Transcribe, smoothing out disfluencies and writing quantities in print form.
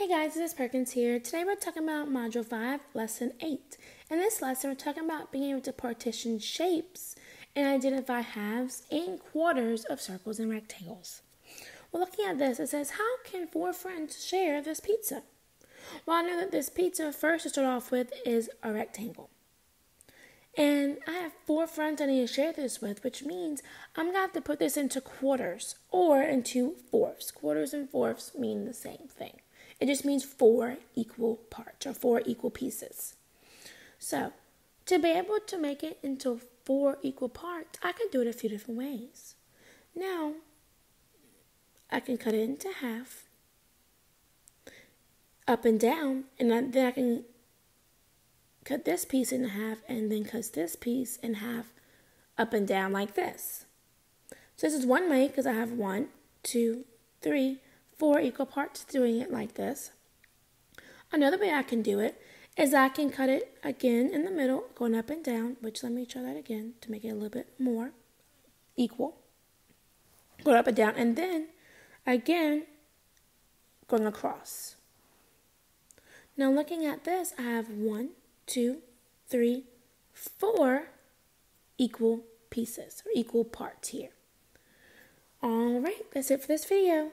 Hey guys, this is Perkins here. Today we're talking about Module 5, Lesson 8. In this lesson, we're talking about being able to partition shapes and identify halves and quarters of circles and rectangles. Well, looking at this, it says, how can four friends share this pizza? Well, I know that this pizza, first to start off with, is a rectangle. And I have four friends I need to share this with, which means I'm going to have to put this into quarters or into fourths. Quarters and fourths mean the same thing. It just means four equal parts or four equal pieces. So, to be able to make it into four equal parts, I can do it a few different ways. Now, I can cut it into half, up and down, and then I can cut this piece in half and then cut this piece in half up and down like this. So this is one way because I have 1, 2, 3, 4 equal parts doing it like this. Another way I can do it is I can cut it again in the middle, going up and down, which let me try that again to make it a little bit more equal. Go up and down, and then again going across. Now looking at this, I have 1, 2, 3, 4 equal pieces or equal parts here. All right, that's it for this video.